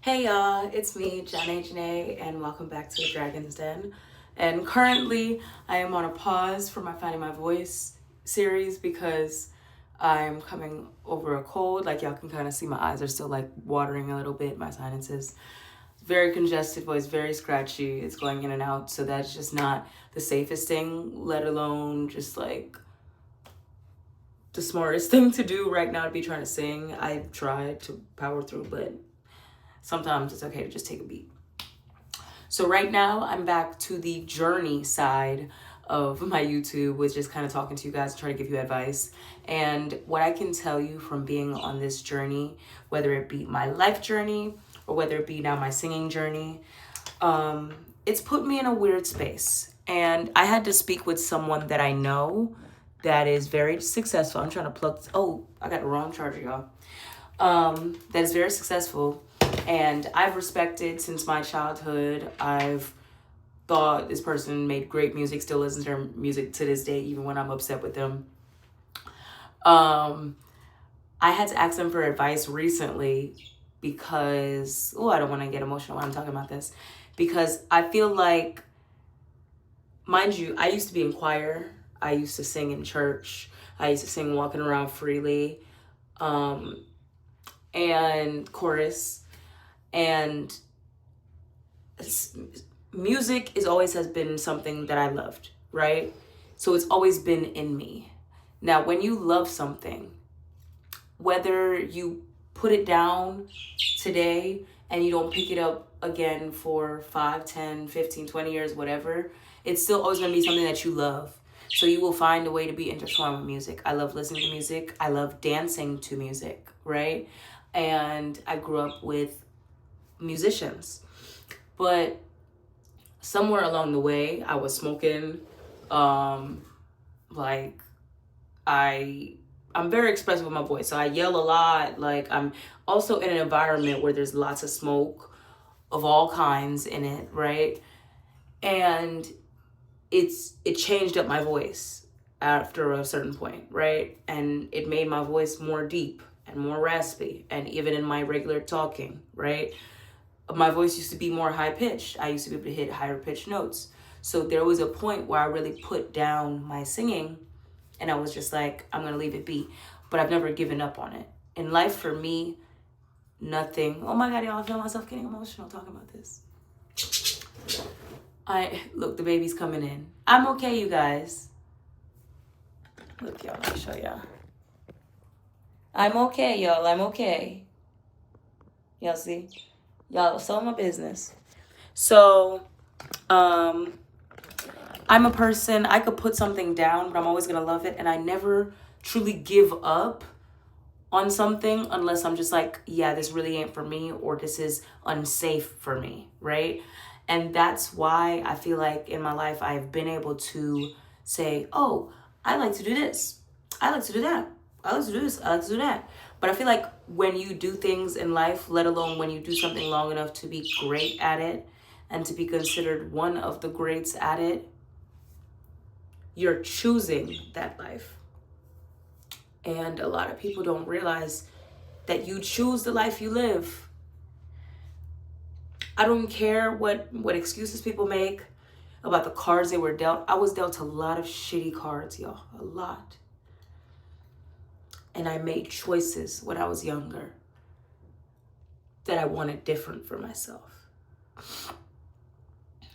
Hey y'all, it's me, Janae, and welcome back to the Dragon's Den. And currently, I am on a pause for my Finding My Voice series because I'm coming over a cold. Like y'all can kind of see, my eyes are still like watering a little bit. My sinuses, very congested voice, very scratchy. It's going in and out, so that's just not the safest thing. Let alone just like the smartest thing to do right now to be trying to sing. I tried to power through, but sometimes it's okay to just take a beat. So right now I'm back to the journey side of my YouTube, which is kind of talking to you guys, trying to give you advice. And what I can tell you from being on this journey, whether it be my life journey or whether it be now my singing journey, it's put me in a weird space. And I had to speak with someone that I know that is very successful. I'm trying to plug. Oh, I got the wrong charger, y'all. That is very successful, and I've respected since my childhood. I've thought this person made great music, still listen to their music to this day, even when I'm upset with them. Um, I had to ask them for advice recently because, I don't want to get emotional when I'm talking about this, because I feel like, mind you, I used to be in choir. I used to sing in church. I used to sing walking around freely, and chorus. And music is always has been something that I loved, right? So it's always been in me. Now, when you love something, whether you put it down today and you don't pick it up again for 5, 10, 15, 20 years, whatever, it's still always going to be something that you love. So you will find a way to be intertwined with music. I love listening to music. I love dancing to music, right? And I grew up with musicians. But somewhere along the way, I was smoking. Like I'm very expressive with my voice, so I yell a lot. Like I'm also in an environment where there's lots of smoke of all kinds in it, right? And it changed up my voice after a certain point, right? And it made my voice more deep and more raspy, and even in my regular talking, right? My voice used to be more high pitched. I used to be able to hit higher pitched notes. So there was a point where I really put down my singing and I was just like, I'm going to leave it be. But I've never given up on it. In life, for me, nothing. Oh my God, y'all, I feel myself getting emotional talking about this. Look, the baby's coming in. I'm okay, you guys. Look, y'all, let me show y'all. I'm okay, y'all. I'm okay. Y'all see? Y'all, it's all my business. So, I'm a person, I could put something down, but I'm always going to love it. And I never truly give up on something unless I'm just like, yeah, this really ain't for me, or this is unsafe for me, right? And that's why I feel like in my life I've been able to say, oh, I like to do this. I like to do that. I like to do this. I like to do that. But I feel like when you do things in life, let alone when you do something long enough to be great at it and to be considered one of the greats at it, you're choosing that life. And a lot of people don't realize that you choose the life you live. I don't care what excuses people make about the cards they were dealt. I was dealt a lot of shitty cards, y'all. A lot. And I made choices when I was younger that I wanted different for myself.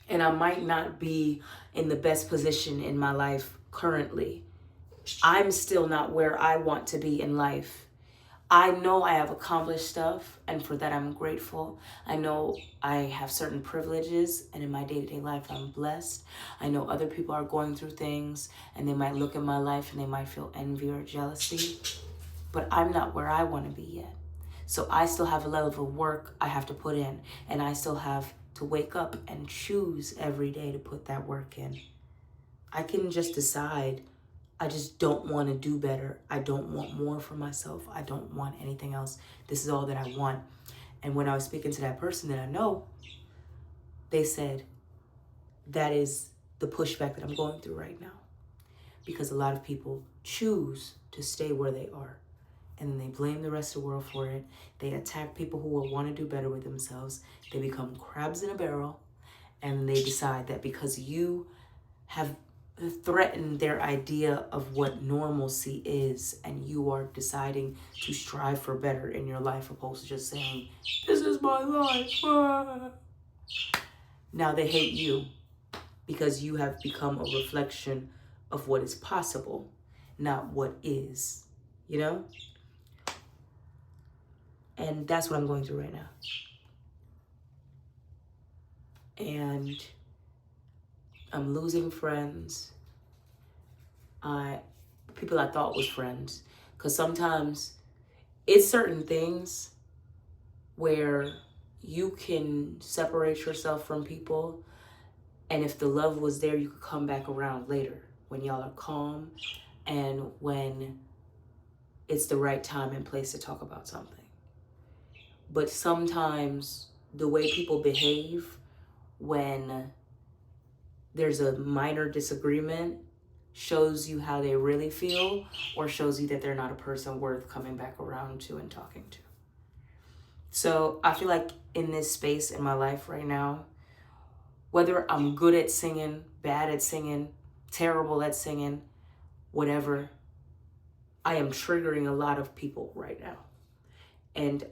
And I might not be in the best position in my life currently. I'm still not where I want to be in life. I know I have accomplished stuff, and for that I'm grateful. I know I have certain privileges, and in my day-to-day life I'm blessed. I know other people are going through things, and they might look at my life and they might feel envy or jealousy, but I'm not where I want to be yet. So I still have a level of work I have to put in, and I still have to wake up and choose every day to put that work in. I can just decide I just don't want to do better. I don't want more for myself. I don't want anything else. This is all that I want. And when I was speaking to that person that I know, they said, that is the pushback that I'm going through right now. Because a lot of people choose to stay where they are. and they blame the rest of the world for it. They attack people who will want to do better with themselves. They become crabs in a barrel, and they decide that because you have threatened their idea of what normalcy is, and you are deciding to strive for better in your life, opposed to just saying, this is my life. Ah. Now they hate you because you have become a reflection of what is possible, not what is, you know? And that's what I'm going through right now. And I'm losing friends. People I thought was friends. Because sometimes it's certain things where you can separate yourself from people, and if the love was there, you could come back around later when y'all are calm and when it's the right time and place to talk about something. But sometimes the way people behave when there's a minor disagreement shows you how they really feel, or shows you that they're not a person worth coming back around to and talking to. So I feel like in this space in my life right now, whether I'm good at singing, bad at singing, terrible at singing, whatever, I am triggering a lot of people right now. And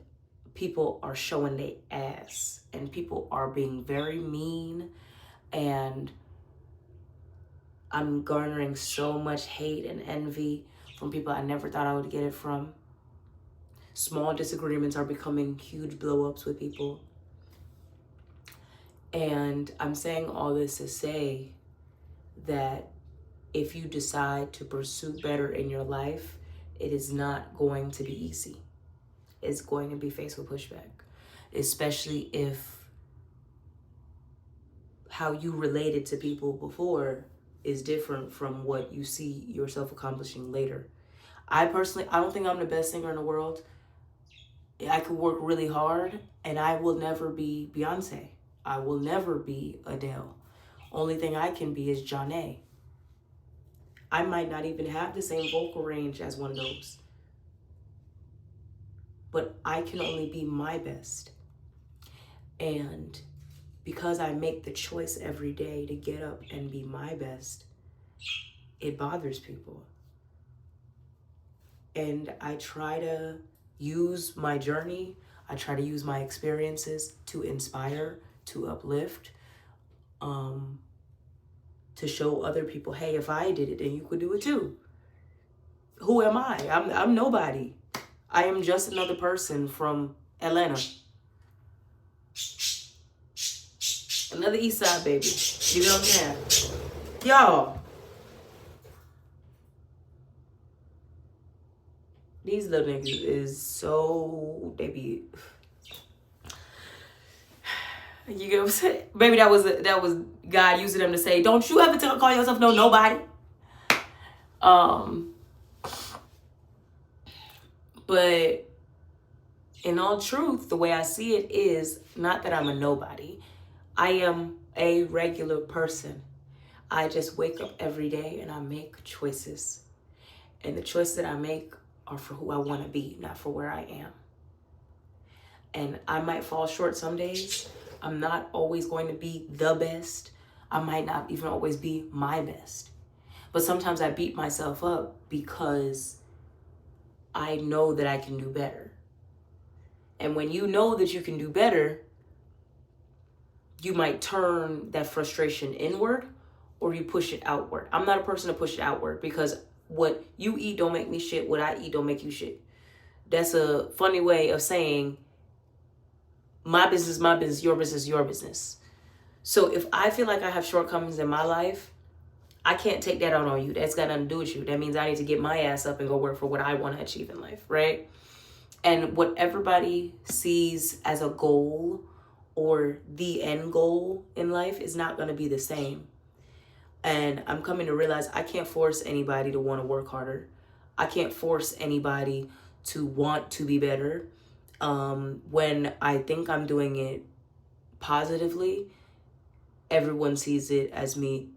people are showing their ass, and people are being very mean, and I'm garnering so much hate and envy from people I never thought I would get it from. Small disagreements are becoming huge blow-ups with people. And I'm saying all this to say that if you decide to pursue better in your life, it is not going to be easy. It's going to be faced with pushback, especially if how you related to people before is different from what you see yourself accomplishing later. I don't think I'm the best singer in the world. I could work really hard, and I will never be Beyonce. I will never be Adele. Only thing I can be is Janae. I might not even have the same vocal range as one of those. But I can only be my best. And because I make the choice every day to get up and be my best, it bothers people. And I try to use my journey, I try to use my experiences to inspire, to uplift, to show other people, hey, if I did it, then you could do it too. Who am I? I'm nobody. I am just another person from Atlanta. Another East Side baby. You know what I'm saying? Y'all. These little niggas is so, they be, you get what I'm saying? Baby, that was God using them to say, don't you ever call yourself nobody. But in all truth, the way I see it is not that I'm a nobody. I am a regular person. I just wake up every day and I make choices. And the choices that I make are for who I want to be, not for where I am. And I might fall short some days. I'm not always going to be the best. I might not even always be my best. But sometimes I beat myself up because I know that I can do better. And when you know that you can do better, you might turn that frustration inward or you push it outward. I'm not a person to push it outward because what you eat don't make me shit. What I eat don't make you shit. That's a funny way of saying my business, your business, your business. So if I feel like I have shortcomings in my life, I can't take that out on you. That's got nothing to do with you. That means I need to get my ass up and go work for what I want to achieve in life, right? And what everybody sees as a goal or the end goal in life is not going to be the same. And I'm coming to realize I can't force anybody to want to work harder. I can't force anybody to want to be better. When I think I'm doing it positively, everyone sees it as me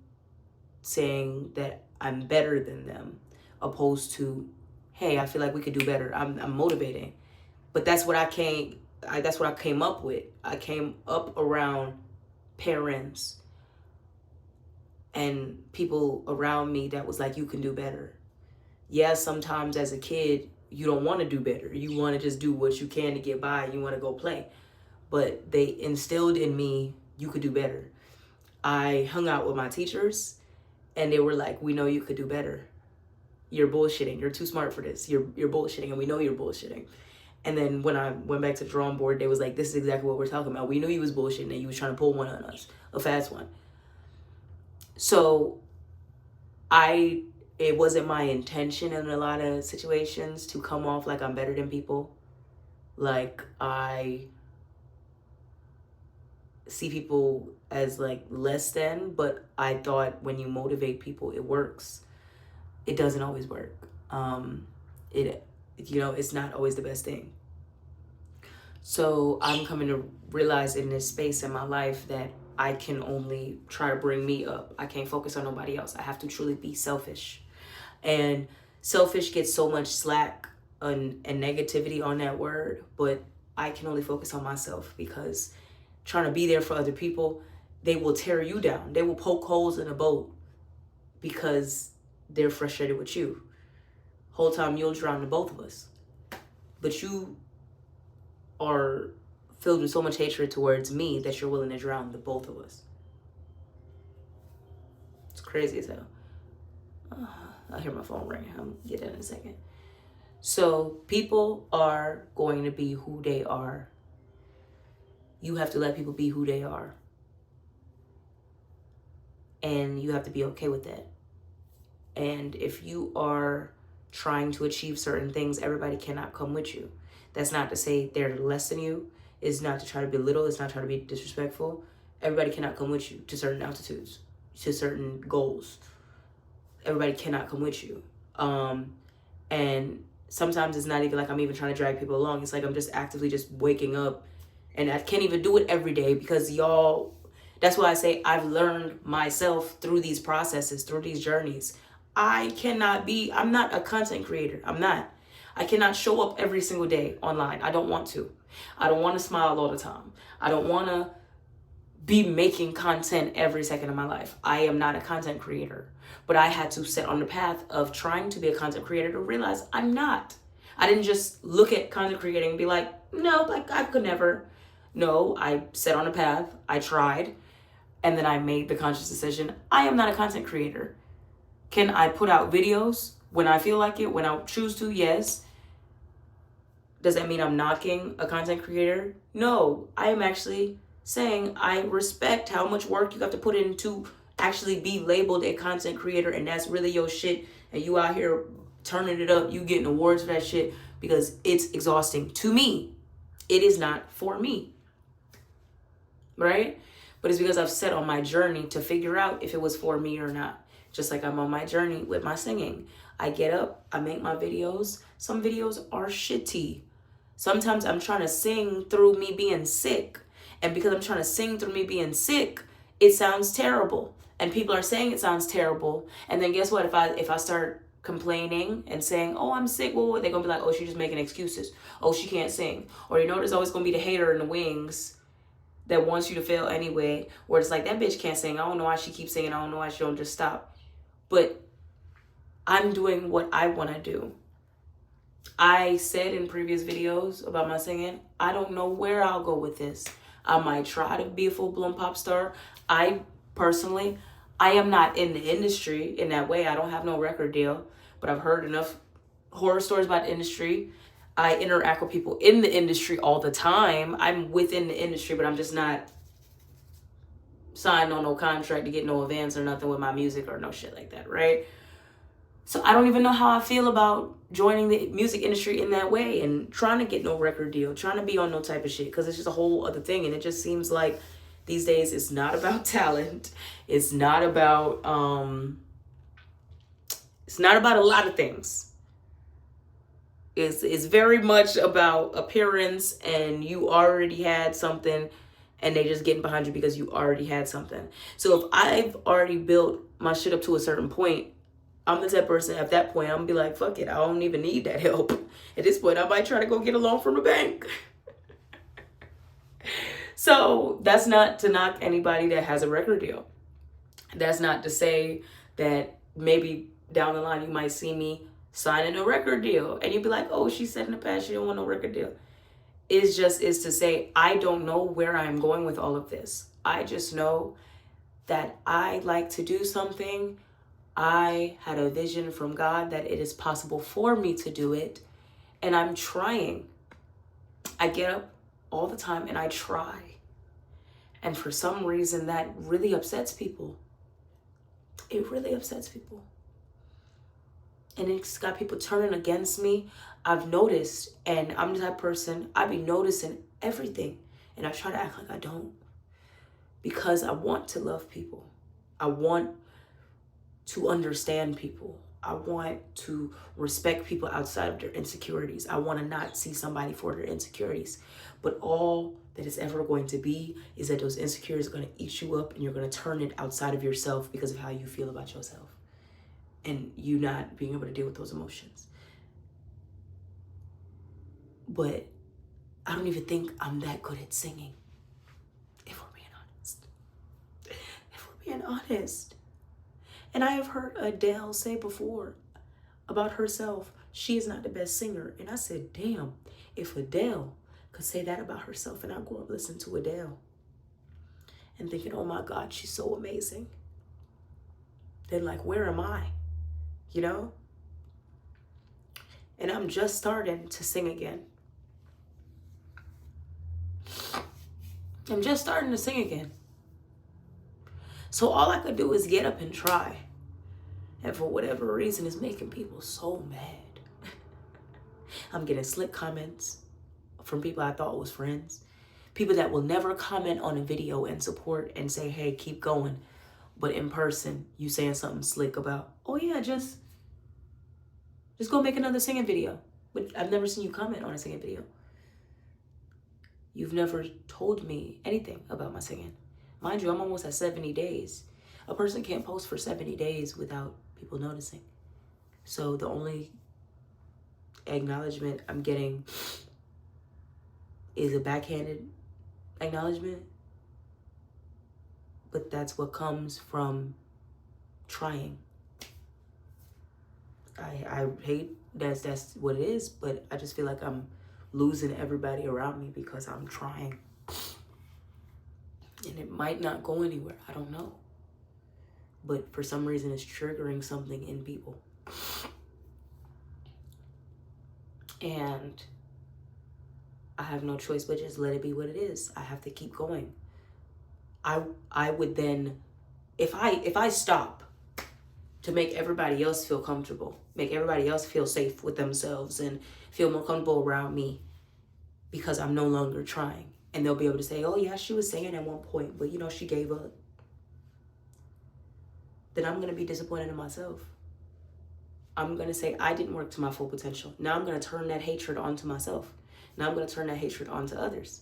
saying that I'm better than them, opposed to, hey, I feel like we could do better. I'm motivating. But that's what that's what I came up with. I came up around parents and people around me that was like, you can do better. Yes, sometimes as a kid, you don't want to do better. You want to just do what you can to get by. You want to go play. But they instilled in me, you could do better. I hung out with my teachers and they were like, we know you could do better. You're bullshitting. You're too smart for this. You're bullshitting, and we know you're bullshitting. And then when I went back to the drawing board, they was like, this is exactly what we're talking about. We knew you was bullshitting and you was trying to pull one on us, a fast one. So it wasn't my intention in a lot of situations to come off like I'm better than people. Like I see people as like less than, but I thought when you motivate people, it works. It doesn't always work. It's not always the best thing. So I'm coming to realize in this space in my life that I can only try to bring me up. I can't focus on nobody else. I have to truly be selfish. And selfish gets so much slack and negativity on that word, but I can only focus on myself, because trying to be there for other people, they will tear you down. They will poke holes in a boat because they're frustrated with you. Whole time you'll drown the both of us. But you are filled with so much hatred towards me that you're willing to drown the both of us. It's crazy as hell. I hear my phone ringing. I'll get that in a second. So people are going to be who they are. You have to let people be who they are. And you have to be okay with that. And if you are trying to achieve certain things, everybody cannot come with you. That's not to say they're less than you. It's not to try to belittle. It's not trying to be disrespectful. Everybody cannot come with you to certain altitudes, to certain goals. Everybody cannot come with you. And sometimes it's not even like I'm even trying to drag people along. It's like I'm just actively just waking up, and I can't even do it every day because y'all, that's why I say I've learned myself through these processes, through these journeys. I'm not a content creator. I cannot show up every single day online. I don't want to. I don't want to smile all the time. I don't want to be making content every second of my life. I am not a content creator. But I had to set on the path of trying to be a content creator to realize I'm not. I didn't just look at content creating and be like, no, like I could never. No, I set on a path. I tried. And then I made the conscious decision. I am not a content creator. Can I put out videos when I feel like it, when I choose to? Yes. Does that mean I'm knocking a content creator? No, I am actually saying I respect how much work you have to put in to actually be labeled a content creator, and that's really your shit, and you out here turning it up, you getting awards for that shit, because it's exhausting to me. It is not for me, right? But it's because I've set on my journey to figure out if it was for me or not. Just like I'm on my journey with my singing. I get up, I make my videos. Some videos are shitty. Sometimes I'm trying to sing through me being sick. And because I'm trying to sing through me being sick, it sounds terrible. And people are saying it sounds terrible. And then guess what? If I start complaining and saying, oh, I'm sick, well, they're going to be like, oh, she's just making excuses. Oh, she can't sing. Or, there's always going to be the hater in the wings that wants you to fail anyway. Where it's like, that bitch can't sing. I don't know why she keeps singing. I don't know why she don't just stop. But I'm doing what I want to do. I said in previous videos about my singing, I don't know where I'll go with this. I might try to be a full-blown pop star. I am not in the industry in that way. I don't have no record deal, but I've heard enough horror stories about the industry. I interact with people in the industry all the time. I'm within the industry, but I'm just not signed on no contract to get no advance or nothing with my music or no shit like that, right? So I don't even know how I feel about joining the music industry in that way and trying to get no record deal, trying to be on no type of shit, because it's just a whole other thing. And it just seems like these days it's not about talent. It's not about a lot of things. It's very much about appearance, and you already had something and they just getting behind you because you already had something. So if I've already built my shit up to a certain point, I'm the type of person at that point, I'm gonna be like, fuck it, I don't even need that help. At this point, I might try to go get a loan from a bank. So that's not to knock anybody that has a record deal. That's not to say that maybe down the line you might see me signing a record deal and you'd be like, oh, she said in the past she don't want no record deal. Is to say, I don't know where I'm going with all of this. I just know that I like to do something. I had a vision from God that it is possible for me to do it. And I'm trying. I get up all the time and I try. And for some reason that really upsets people. It really upsets people. And it's got people turning against me. I've noticed, and I'm the type of person, I be noticing everything. And I try to act like I don't. Because I want to love people. I want to understand people. I want to respect people outside of their insecurities. I want to not see somebody for their insecurities. But all that is ever going to be is that those insecurities are going to eat you up and you're going to turn it outside of yourself because of how you feel about yourself. And you not being able to deal with those emotions. But I don't even think I'm that good at singing. If we're being honest. If we're being honest. And I have heard Adele say before about herself, she is not the best singer. And I said, damn, if Adele could say that about herself, and I grew up listening to Adele and thinking, oh my God, she's so amazing. Then like, where am I? You know? And I'm just starting to sing again. I'm just starting to sing again. So all I could do is get up and try. And for whatever reason, it's making people so mad. I'm getting slick comments from people I thought was friends. People that will never comment on a video and support and say, hey, keep going. But in person, you saying something slick about, oh yeah, just go make another singing video. But I've never seen you comment on a singing video. You've never told me anything about my singing. Mind you, I'm almost at 70 days. A person can't post for 70 days without people noticing. So the only acknowledgement I'm getting is a backhanded acknowledgement. But that's what comes from trying. I hate that's what it is, but I just feel like I'm losing everybody around me because I'm trying. And it might not go anywhere. I don't know. But for some reason, it's triggering something in people. And I have no choice but just let it be what it is. I have to keep going. I would then, if I stop to make everybody else feel comfortable, make everybody else feel safe with themselves and feel more comfortable around me because I'm no longer trying. And they'll be able to say, oh yeah, she was singing at one point, but you know, she gave up. Then I'm going to be disappointed in myself. I'm going to say I didn't work to my full potential. Now I'm going to turn that hatred onto myself. Now I'm going to turn that hatred onto others.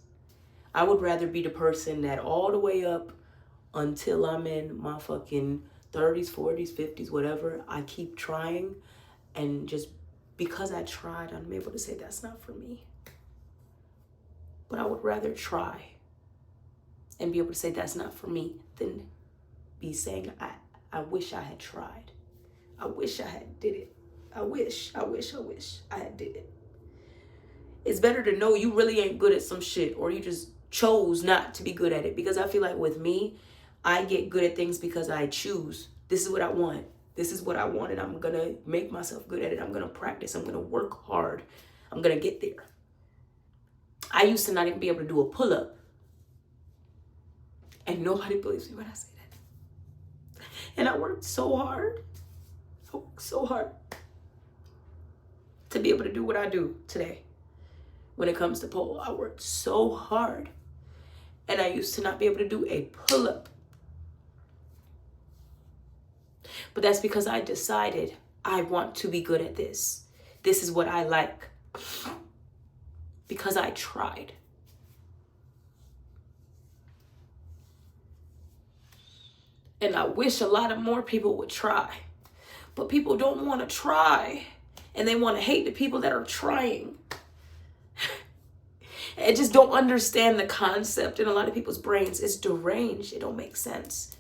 I would rather be the person that all the way up until I'm in my fucking 30s, 40s, 50s, whatever, I keep trying. And just because I tried, I'm able to say that's not for me. But I would rather try and be able to say that's not for me than be saying I wish I had tried. I wish I had did it. I wish I had did it. It's better to know you really ain't good at some shit or you just chose not to be good at it. Because I feel like with me, I get good at things because I choose. This is what I want. This is what I want and I'm going to make myself good at it. I'm going to practice. I'm going to work hard. I'm going to get there. I used to not even be able to do a pull-up. And nobody believes me when I say that. And I worked so hard. I worked so hard to be able to do what I do today. When it comes to pole, I worked so hard. And I used to not be able to do a pull-up. But that's because I decided I want to be good at this. This is what I like. Because I tried. And I wish a lot of more people would try. But people don't want to try. And they want to hate the people that are trying. I just don't understand the concept in a lot of people's brains. It's deranged. It don't make sense.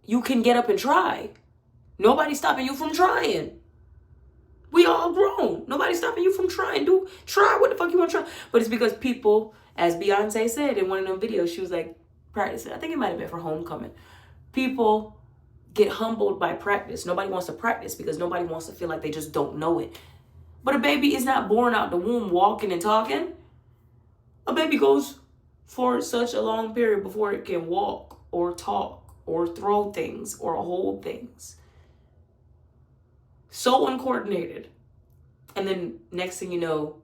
You can get up and try. Nobody's stopping you from trying. We all grown. Nobody's stopping you from trying. Try what the fuck you want to try. But it's because people, as Beyonce said in one of them videos, she was like, practice it. I think it might have been for Homecoming. People get humbled by practice. Nobody wants to practice because nobody wants to feel like they just don't know it. But a baby is not born out the womb walking and talking. A baby goes for such a long period before it can walk or talk or throw things or hold things. So uncoordinated. And then next thing you know,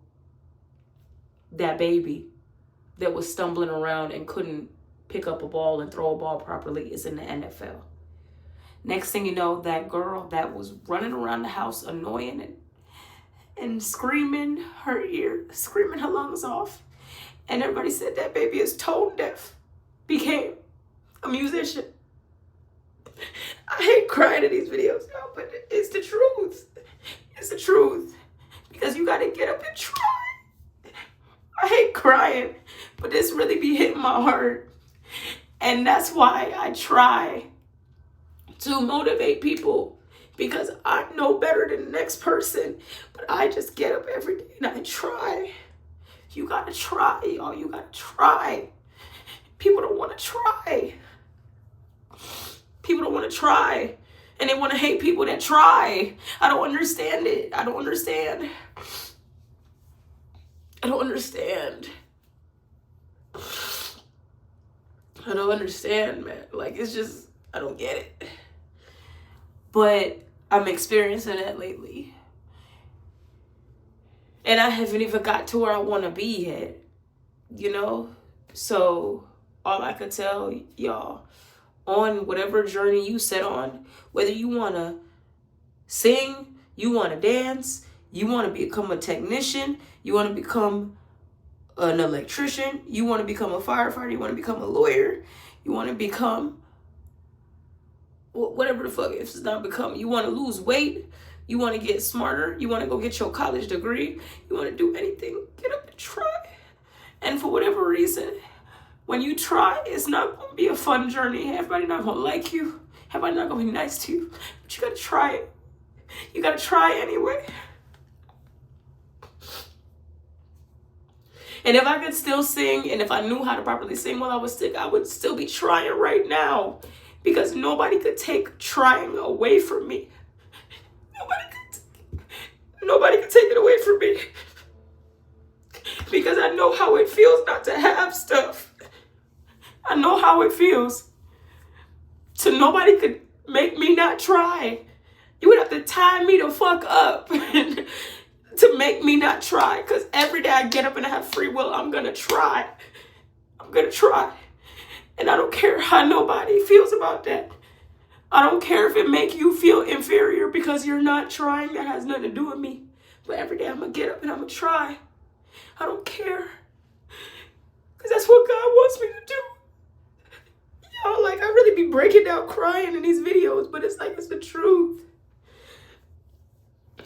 that baby that was stumbling around and couldn't pick up a ball and throw a ball properly is in the NFL. Next thing you know, that girl that was running around the house annoying and screaming screaming her lungs off. And everybody said that baby is tone deaf, became a musician. I hate crying in these videos, y'all, but it's the truth. It's the truth. Because you gotta get up and try. I hate crying, but this really be hitting my heart. And that's why I try to motivate people, because I know better than the next person, but I just get up every day and I try. You gotta try, y'all. You gotta try. People don't want to try. People don't want to try. And they want to hate people that try. I don't understand it. I don't understand. I don't understand. I don't understand, man. Like, it's just, I don't get it. But I'm experiencing it lately. And I haven't even got to where I want to be yet. You know? So all I could tell y'all, on whatever journey you set on, whether you want to sing, you want to dance, you want to become a technician, you want to become an electrician, you want to become a firefighter, you want to become a lawyer, you want to become whatever the fuck, if it's not become, you want to lose weight, you want to get smarter, you want to go get your college degree, you want to do anything, get up and try. And for whatever reason, when you try, it's not going to be a fun journey. Everybody not going to like you. Everybody not going to be nice to you. But you got to try it. You got to try anyway. And if I could still sing, and if I knew how to properly sing while I was sick, I would still be trying right now. Because nobody could take trying away from me. Nobody could take it away from me. Because I know how it feels not to have stuff. I know how it feels. So nobody could make me not try. You would have to tie me the fuck up to make me not try. Because every day I get up and I have free will, I'm going to try. I'm going to try. And I don't care how nobody feels about that. I don't care if it make you feel inferior because you're not trying. That has nothing to do with me. But every day I'm going to get up and I'm going to try. I don't care. Because that's what God wants me to do. Y'all, like, I really be breaking down crying in these videos, but it's like, it's the truth.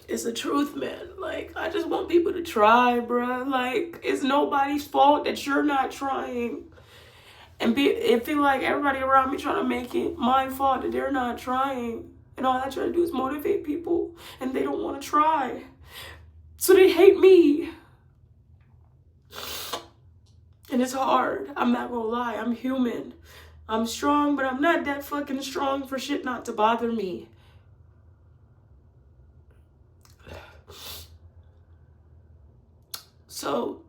It's the truth, man. Like, I just want people to try, bruh. Like, it's nobody's fault that you're not trying. And it feel like everybody around me trying to make it my fault that they're not trying. And all I try to do is motivate people, and they don't want to try. So they hate me. And it's hard. I'm not gonna lie. I'm human. I'm strong, but I'm not that fucking strong for shit not to bother me. So,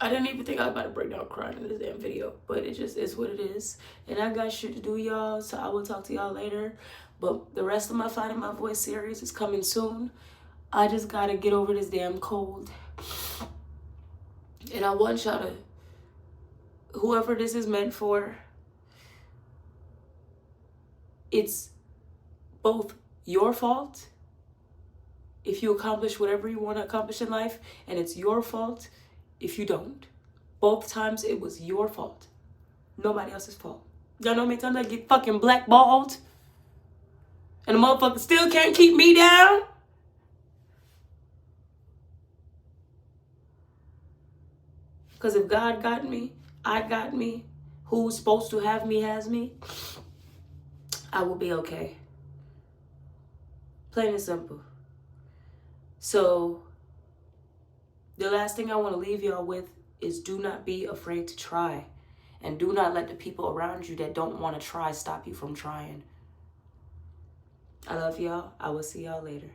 I didn't even think I was about to break down crying in this damn video, but it just is what it is. And I got shit to do, y'all, so I will talk to y'all later. But the rest of my Finding My Voice series is coming soon. I just gotta get over this damn cold. And I want y'all to, whoever this is meant for, it's both your fault if you accomplish whatever you want to accomplish in life, and it's your fault if you don't. Both times it was your fault. Nobody else's fault. Y'all know how many times I get fucking blackballed? And the motherfucker still can't keep me down? Because if God got me, I got me, who's supposed to have me has me, I will be okay. Plain and simple. So, the last thing I want to leave y'all with is do not be afraid to try. And do not let the people around you that don't want to try stop you from trying. I love y'all. I will see y'all later.